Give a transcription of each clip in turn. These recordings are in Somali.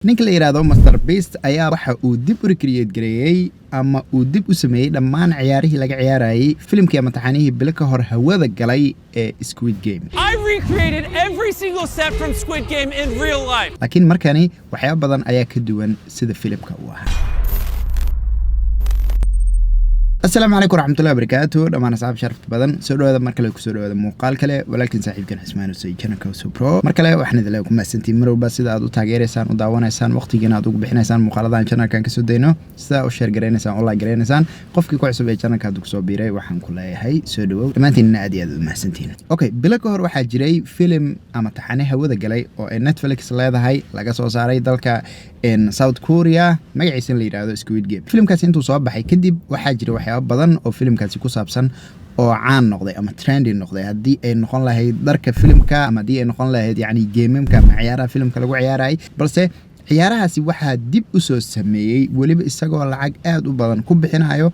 ninka la yiraahdo Mr Beast ayaa waxa uu dib u recreate gareeyay ama uu dib u sameeyay dhammaan ciyaarihii laga ciyaarayay filimkii ama taxanihii bil ka hor hawada galay ee Squid Game. I recreated every single set from Squid Game in real life. laakiin markani waxyaabo badan ayaa ka duwan sida filimka uu ahaa. السلام عليكم ورحمة الله وبركاته دمان أصحاب شرفت بدن سودو هذا مركله كسودو هذا مقال كله ولكن صاحب كان حسمان وسوي كنا كوسو برو مركله وإحنا دلوقتي ما سنتي مرو بس إذا أدو تاجر إنسان ودعوانا إنسان وقت جينا أدو بحنا إنسان مقالة كنا كان كسودينه سا وشير جرين إنسان والله جرين إنسان قف كويس سوي كنا كادو كسو بيري وحن كلها هاي سودو ما تينا أدي هذا ما سنتين أوكي بلاكهر واحد جري فيلم أما تحنيه هو ذا جلي أو نتفليكس لا هذا هاي لقى صو صاري ذلك in South Korea magaciisa la yiraahdo Squid Game filimkaas intuu soo baxay kadib waxa jira waxyaabo badan oo filimkaasi ku saabsan oo caan noqday ama trendy noqday hadii ay noqon lahayd darka filimka ama hadii ay noqon lahayd yani gamemka ama ciyaaraha filimka lagu ciyaaray balse ciyaarahaasi waxa dib u soo sameeyay waliba isagoo lacag aad u badan ku bixinayo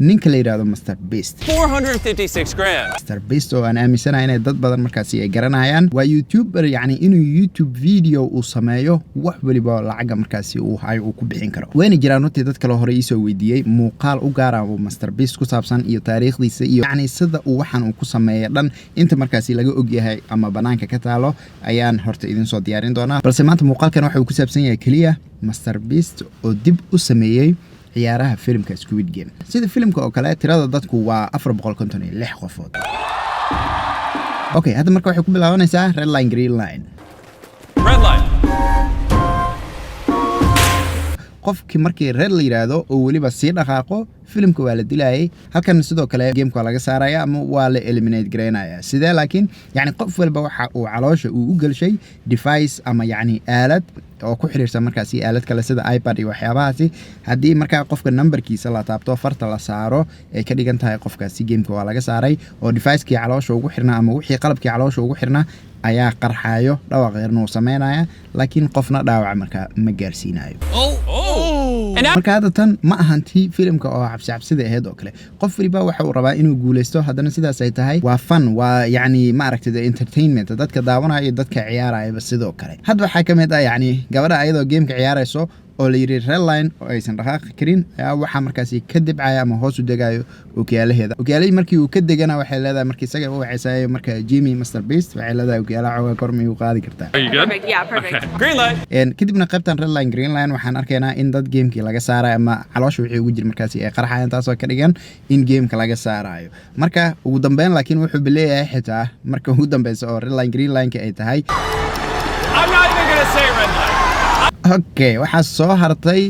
ninka la yiraahdo Mr Beast 456 grand. Mr Beast oo aan aaminsanahay inay dad badan markaasi ay garanayaan waa YouTuber yani inuu YouTube video uu sameeyo wax waliba lacag markaasi uu hayo uu ku bixin karo wayna jiraan intii dad kale hore isoo weydiiyay muuqaal u gaar ah oo Mr Beast ku saabsan iyo taariikhdiisa iyo yani sida uu waxan uu ku sameeyay dhan inta markaasi laga og yahay ama banaanka ka taalo ayaan horta idin soo diyaarin doonaa balse maanta muuqaalkan waxa uu ku saabsan yahay kaliya Mr Beast oo dib u sameeyay ciyaaraha filimka Squid Game sida filimka oo kale tirada dadku waa 456 qofood okay hadda marka waxay ku bilaabanaysaa red line green line qofkii markii red la yiraahdo oo waliba si dhaqaaqo filimka waa la dilayay halkan sidoo kale gameka laga saaraya ama waa la eliminate gareynaya sidee laakiin yani qof walba waxa uu caloosha uu u galshay device ama yani aalad oo ku xiriirsan markaasi aalad kale sida iPad iyo waxyaabahaasi hadii marka qofka numberkiisa la taabto farta la saaro ay ka dhigan tahay qofkaasi gameka waa laga saaray oo device-kii caloosha ugu xirna ama wixii qalabkii caloosha ugu xirna ayaa qarxayo dhawaaq yarna uu sameynaya laakiin qofna dhaawac marka ma gaarsiinayo marka hadda tan ma ahantii filimka oo cabsida ahayd oo kale qof waliba waxa uu rabaa inuu guuleysto haddana sidaas ay tahay waa fun waa yani ma aragtay entertainment dadka daawanaya iyo dadka ciyaaraya sidoo kale hadda waxa kamid ah yani gabadha ayadoo gameka ciyaarayso oo la yiri red line oo aysan dhaqaaqi karin ayaa waxa markaasi ka dibcaya ama hoos u degayo okiyaalaheeda okiyaalay markii uu ka degana waxay leedahay markii isaga uu waxay marka Jimmy Mr Beast waxay leedahay okiyaala xoog kormi uu qaadi kartaa Perfect. Green light. kadibna qaybtan red line green line waxaan arkaynaa in dad gamekii laga saaray ama caloosha wixii ugu jir markaasi ay qarxayaan taas oo ka dhigan in gameka laga saarayo marka ugu dambeyn laakiin wuxuu bileeyahay xitaa marka ugu dambeeyso oo red line green line ka ay tahay I'm not even going to say red light. okay waxa soo hartay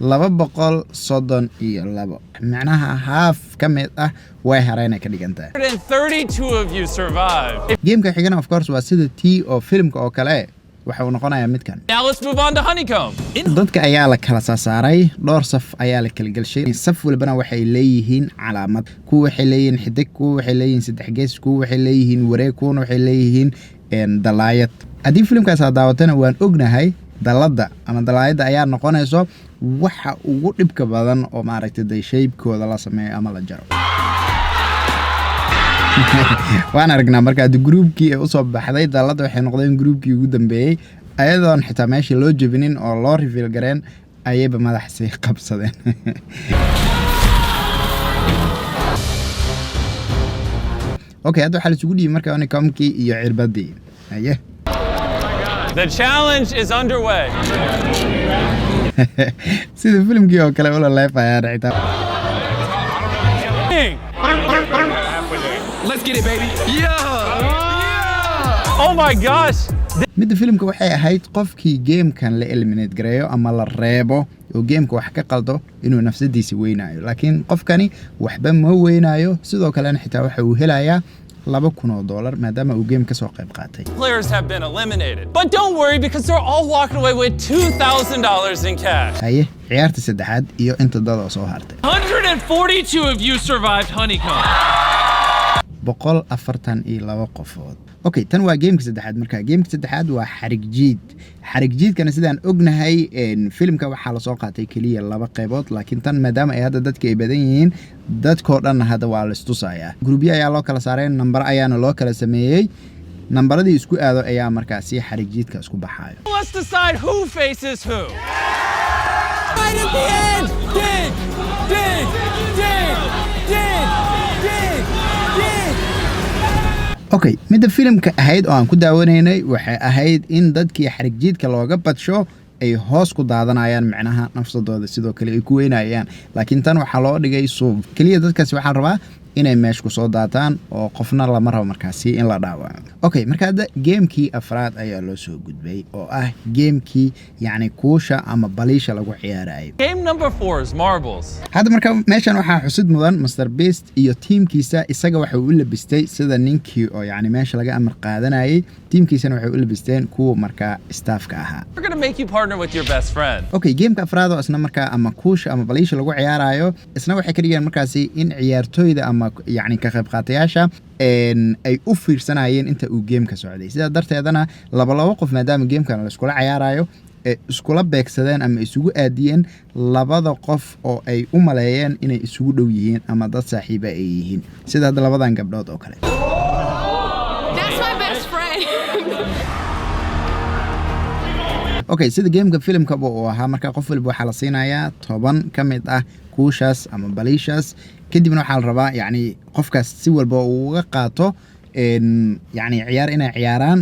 232 macnaha half kamid ah way harayna ka dhigantaa 132 of you survived. gameka xigana of course waa sida tii oo filimka oo kale waxa uu noqonayaa midkan Now let's move on to honeycomb. dadka ayaa la kala saaray dhowr saf ayaa la kala galshay saf walbana waxay leeyihiin calaamad kuwa waxay leeyihiin xidig kuwa waxay leeyihiin saddex gees kuwa waxay leeyihiin wareeg kuwa waxay leeyihiin dalaayad hadii filimkaas aad daawatana waan ognahay dalada ama dalaayada ayaa noqonayso waxa ugu dhibka badan oo maaragtay shape-kooda la sameeyo ama la jaro waan aragnaa marka groupkii ay u soo baxday dalada waxay noqdeen groupkii ugu dambeeyay ayadoon xitaa meeshii loo jebinin oo loo reveal gareen ayayba madaxsi qabsadeen okay hadda waxa la isugu dhiyay marka honeycombkii iyo cirbadii aye The challenge is underway. sida filimkii oo kale ula leefaya xitaa Let's get it, baby. Yeah. Oh my gosh. midda filimka waxay ahayd qofkii gamekan la eliminate gareeyo ama la reebo oo gameka wax ka qaldo inuu nafsadiisa weynayo laakiin qofkani waxba ma weynayo sidoo kale xitaa waxa uu helayaa $2,000 maadaama uu game ka soo qayb qaatay Players have been eliminated. But don't worry because they're all walking away with $2,000 in cash. haye ciyaarta saddexaad iyo inta dad oo soo hartay 142 of you survived honeycomb. 142 qofood okay tan waa gameka saddexaad marka gameka saddexaad waa xarig jiidkana sidaan ognahay filimka waxa la soo qaatay kaliya laba qaybood laakiin tan maadaama ay hadda dadka ay badan yihiin dadkoo dhan hadda waa la istusaya groupyo ayaa loo kala saaray number ayaana loo kala sameeyay nambaradii isku aado ayaa markaasi xarig jiidka isku baxaayo. Let's decide who faces who. Right at the end. Dig, dig, dig, dig, dig, dig. Okay, midda filimka ahayd oo aan ku daawanaynay waxay ahayd in dadkii xarig jiidka looga badsho ay hoos ku daadanayaan macnaha nafsadooda sidoo kale ay ku weynayaan, laakiin tan waxaa loo dhigay suuf kaliya. dadkaasi waxaa rabaa inay meesh ku soo daataan oo qofna lama rabo markaasi in la dhaawaco. Okay, marka hadda geemkii afraad ayaa loo soo gudbay oo ah geemkii yacni kuusha ama baliisha lagu ciyaarayay. Game number 4 is marbles. hadda marka meeshan waxaa xusid mudan Mr Beast iyo tiimkiisa. isaga waxa uu u labistay sida ninkii oo yacni meesha laga amar qaadanayay, tiimkiisana waxay u labisteen kuwa markaa staafka ahaa. We're gonna make you partner with your best friend. Okay, geemka afraad oo isna markaa ama kuusha ama baliisha lagu ciyaarayo, isna waxay ka dhigeen markaasi in ciyaartooyda ama yacni ka qayb qaatayaasha ay u fiirsanayeen inta uu geemka socday. sidaa darteedana laba qof maadaama geemkan la iskula ciyaarayo iskula beegsadeen ama isugu aadiyeen labada qof oo ay u maleeyeen inay isugu dhow yihiin ama dad saaxiiba ay yihiin, sida hadda labadan gabdhood oo kale. That's my best friend. Okay, sida geemka filimkaba uu ahaa, marka qof walba waxaa la siinayaa 10 ka mid ah kuushaas ama baliishaas, kadibna waxaa la rabaa yacni qofkaas si walba uu uga qaato yacni ciyaar inay ciyaaraan.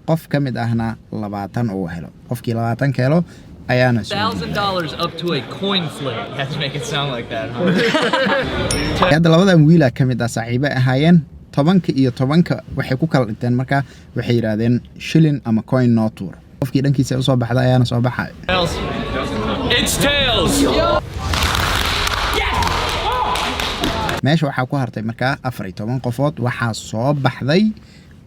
qof ka mid ahna 20 uu helo. qofkii 20 ka helo ayaana $1,000 up to a coin flip. You have to make it sound like that, huh? hadda labadan wiila ka mid ah saaxiibo ahaayeen. 10 iyo 10 waxay ku kala dhinteen, marka waxay yiraahdeen shilling ama coin no tour. qofkii dhankiisa u soo baxda ayaana soo baxay. Tails. It's tails. meesha waxaa ku hartay markaa 14 qofood. waxaa soo baxday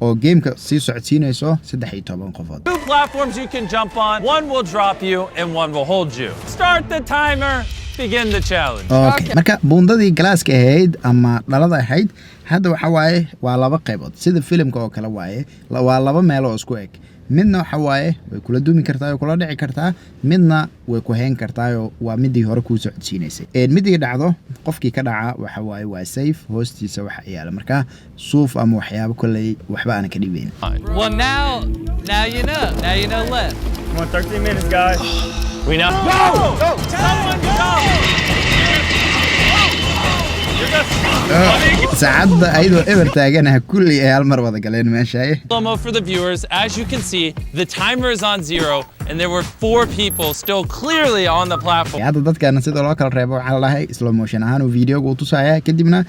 oo geemka sii socodsiinayso 13 qofood. 2 platforms you can jump on. One will drop you and one will hold you. Start the timer. Begin the challenge. Okay, marka buundadii galaaska ahayd ama dhalada ahayd hadda waxa waaye waa laba qaybood sida filimka oo kale waaye. waa laba meel oo isku eg. midna waxa waaye way kula duumi kartaa, way kula dhici kartaa, midna way ku heen kartaa oo waa midii hore ku socodsiinaysay. midii dhacdo qofkii ka dhaca waxa waaye waa safe, hoostiisa waxa yaala marka suuf ama waxyaabo kale waxba aan ka dhibayn. Well, now you know. Now you know left. Come on, 13 minutes, guys. We know. Go! Someone go! saacadda ayadoo eber taaganaha kulli ay hal mar wada galeen meesha. Slow-mo for the viewers. As you can see, the timer is on 0 and there were 4 people still clearly on the platform. hadda dadkana sida loo kala reebo waxaa la dhahay slow motion ahaan uu videoga u tusaya, kadibna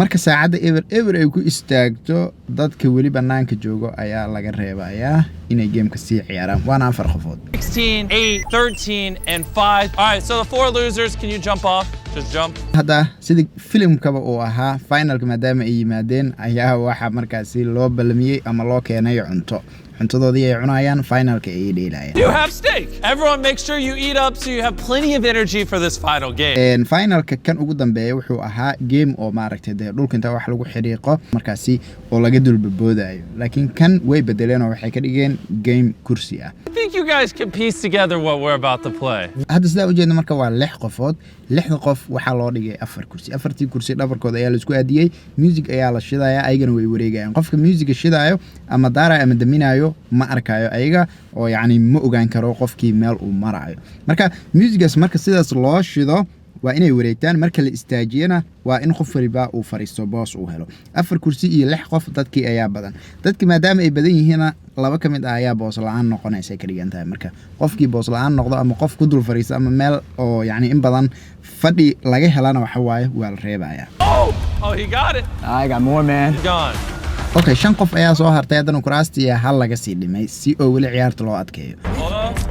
marka saacadda eber ay ku istaagto dadka weli banaanka joogo ayaa laga reebayaa inay geemka sii ciyaaraan. waana 4 qofood. 16, 8, 13, and 5. All right, so the 4 losers, can you jump off? Just jump. hadda sida filimkaba uu ahaa finalka maadaama ay yimaadeen ayaa waxa markaasi loo ballamiyey ama loo keenay cuntadoodii ay cunayaan, finalka ay dheelayaan. You have steak. Everyone make sure you eat up so you have plenty of energy for this final game. finalka kan ugu dambeeya wuxuu ahaa game oo maaragtay dee dhulka inta wax lagu xiriiqo markaasi oo laga dulbaboodayo, laakiin kan way bedeleen oo waxay ka dhigeen game kursi ah. I think you guys can piece together what we're about to play. hadda sidaa ujeedna marka waa 6 qofood. 6 qof waxaa loo dhigay 4 kursi. 4tii kursi dhabarkooda ayaa la isku aadiyey, music ayaa la shidayaa, ayagana way wareegayaan. qofka musiga shidaayo ama daarayo ama daminayo ma arkayo ayaga oo yacni ma ogaan karo qofkii meel uu marayo. marka musigaas marka sidaas loo shido waa inay wareegtaan. marka la istaajiyana waa in qof waliba uu fariisto boos uu helo. 4 kursi iyo 6 qof dadkii ayaa badan. dadki maadaama ay badan yihiina 2 ka mid ah ayaa boos la'aan noqonaysa ka dhigan tahay. marka qofkii boos la'aan noqdo ama qof ku dul fariisto ama meel oo yacni in badan fadhi laga helana waxa waaye waa la reebayaa. Oh, he got it. I got more, man. Gone. Okay, 5 qof ayaa soo hartay. haddana kuraastii hal laga sii dhimay si oo weli ciyaarta loo adkeeyo.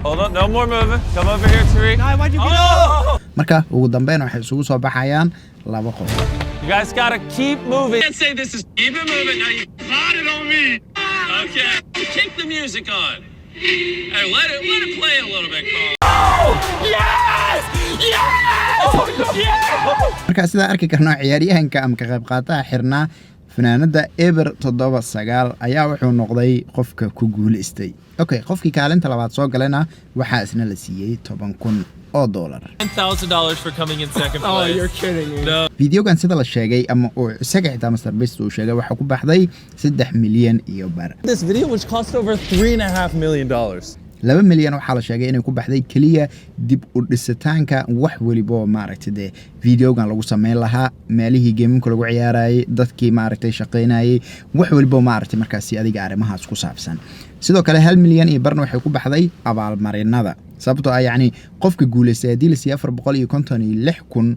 Hold on. No more moving. Come over here, Tariq. Why'd you get up? marka ugu dambeyn waxay isugu soo baxayaan 2 qof. You guys gotta keep moving. Can't say this is keep it moving. Now you got it on me. Okay. Keep the music on. Hey, let it play a little bit, Carl. marka sidaa arki karno ciyaaryahanka ama ka qayb qaataha xirnaa fanaanada eber 79 ayaa wuxuu noqday qofka ku guuleystay. Okay, qofkii kaalinta labaad soo galayna waxaa isna la siiyey $10,000. $10,000 for coming in second place. Oh, you're kidding me. No. Videogan sida la sheegay ama uu isaga xitaa Mr Beast uu sheegay waxa ku baxday 3 milyan iyo bar. This video which cost over $3.5 million. 2 milyan waxaa la sheegay inay ku baxday kaliya dib u dhisitaanka wax waliba maaragtay videogan lagu sameyn lahaa meelihii gameka lagu ciyaarayay dadkii maaragtay shaqeynayay wax waliba maaragtay markaasi adiga arimahaas ku saabsan. sidoo kale 1 milyan iyo barna waxay ku baxday abaalmarinada sababtoo ah yani qofka guuleystay hadii la siiyay 456,000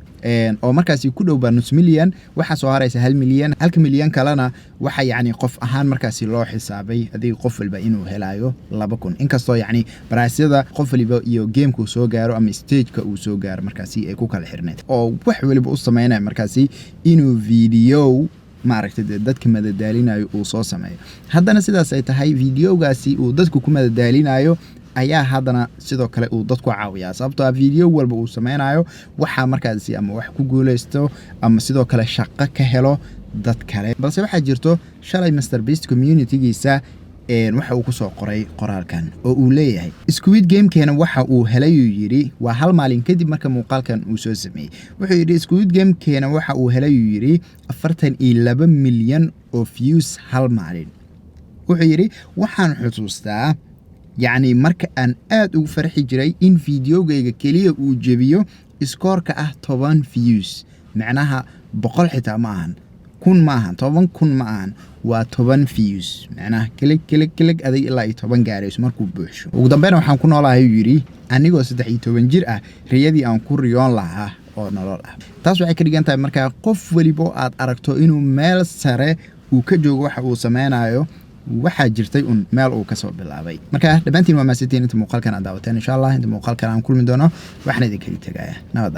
oo markaasi ku dhow nus milyan waxa soo haraysa 1 milyan 1 milyan kalena waxa yani qof ahaan markaasi loo xisaabay adiga qof walba inuu helayo 2,000 inkastoo yani baraasyada qof walba iyo gameka soo gaaro ama stage-ka uu soo gaaro markaasi ay ku kala xirneed oo wax waliba u sameynay markaasi inuu video maaragtay dadka madadaalinayo uu soo sameeyo haddana sidaas ay tahay videogaasi uu dadku ku madadaalinayo ayaa haddana sidoo kale uu dadku caawiyaa sababtoo ah video walba uu sameynayo waxa markaasi ama wax ku guuleysto ama sidoo kale shaqo ka helo dad kale balse waxa jirto shalay Mr Beast community-giisa waxa uu ku soo qoray qoraalkan oo uu leeyahay Squid Game-keena waxa uu helay yiri waa hal maalin kadib marka muuqaalkan uu soo sameeyay wuxuu yiri Squid Game-keena waxa uu helay yiri 42 milyan oo views hal maalin wuxuu yiri waxaan xusuustaa يعني marka aan aad ugu farxi jiray in videogayga kaliya uu jebiyo scoorka ah 10 views macnaha 100 xitaa ma ahan 1000 ma ahan 10,000 ma ahan waa 10 views macnaha klik aday ilaa 10 gaarayso markuu buuxsho ugu dambeyn waxaan ku noolahay yiri anigoo 13 jir ah riyadii aan ku riyoon lahaa oo nolol ah taas waxay ka dhigan tahay marka qof waliba aad aragto inuu meel sare uu ka joogo waxa uu sameynayo waxa jirtay un meel uu ka soo bilaabay marka dhabaantiin waa maasintiin inta muuqaalkan aad daawateen insha Allah inta muuqaalkan aan kulmi doono waxna idin kali tagaya nabad